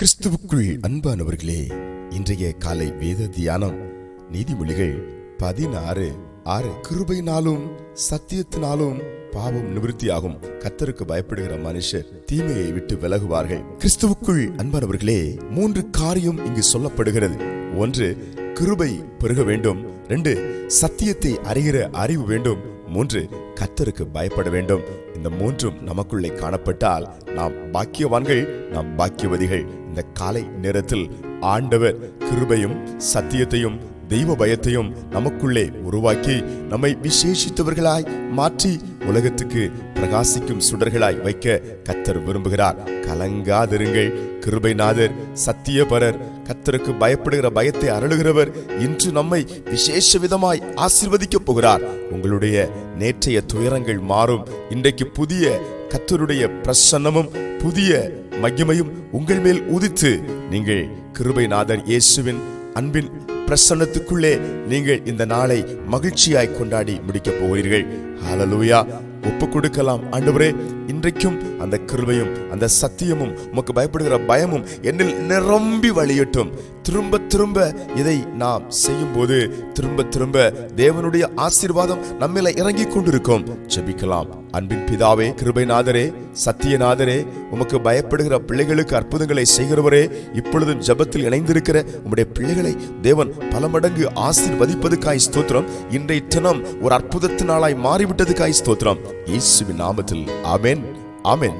கிறிஸ்துவுக்குள் அன்பானவர்களே, இன்றைய காலை வேத தியானம் நீதிமொழிகள் 16:6. கிருபையினாலும் சத்தியத்தினாலும் பாவம் நிவர்த்தியாகும். கர்த்தருக்கு பயப்படுகிற மனுஷர் தீமையை விட்டு விலகுவார்கள். கிறிஸ்துவுக்குள் அன்பானவர்களே, 3 காரியம் இங்கு சொல்லப்படுகிறது. 1, கிருபை பெருக வேண்டும். 2, சத்தியத்தை அறிகிற அறிவு வேண்டும். 3, கர்த்தருக்கு பயப்பட வேண்டும். இந்த 3ம் நமக்குள்ளே காணப்பட்டால் நாம் பாக்கியவான்கள், நாம் பாக்கியவதிகள். இந்த காலை நேரத்தில் ஆண்டவர் கிருபையும் சத்தியத்தையும் தெய்வ பயத்தையும் நமக்குள்ளே உருவாக்கி நம்மை விசேஷித்தவர்களாய் மாற்றி உலகத்துக்கு பிரகாசிக்கும் சுடர்களாய் வைக்க கர்த்தர் விரும்புகிறார். கலங்காதிருங்கள். கிருபைநாதர், சத்தியபரர், கர்த்தருக்கு பயப்படுகிற பயத்தை அருளுகிறவர் இன்று நம்மை விசேஷ விதமாய் ஆசீர்வதிக்க போகிறார். உங்களுடைய நேற்றைய துயரங்கள் மாறும். இன்றைக்கு புதிய கர்த்தருடைய பிரசன்னமும் புதிய மகிமையும் உங்கள் மேல் உதித்து நீங்கள் கிருபைநாதர் இயேசுவின் அன்பின் பிரசன்னத்துக்குள்ளே நீங்கள் இந்த நாளை மகிழ்ச்சியாய் கொண்டாடி முடிக்க போகிறீர்கள். ஹல்லேலூயா. ஒப்பு கொடுக்கலாம். ஆண்டவரே, இன்றைக்கும் அந்த கிருபையும் அந்த சத்தியமும் உமக்கு பயப்படுகிற பயமும் என்னில் நிரம்பி வழியட்டும். திரும்ப திரும்ப இதை நாம் செய்யும் போது திரும்ப திரும்ப தேவனுடைய ஆசீர்வாதம் நம்மில இறங்கி கொண்டிருக்கும். ஜெபிக்கலாம். அன்பின் பிதாவே, கிருபைநாதரே, சத்தியநாதரே, உமக்கு பயப்படுகிற பிள்ளைகளுக்கு அற்புதங்களை செய்கிறவரே, இப்பொழுதும் ஜெபத்தில் இணைந்திருக்கிற உம்முடைய பிள்ளைகளை தேவன் பல மடங்கு ஆசீர்வதிப்பதுக்காய் ஸ்தோத்திரம். இன்றைய தினம் ஒரு அற்புதத்தினாலாய் மாறிவிட்டதுக்காய் ஸ்தோத்திரம். இயேசுவின் நாமத்தில் ஆமென், ஆமென்.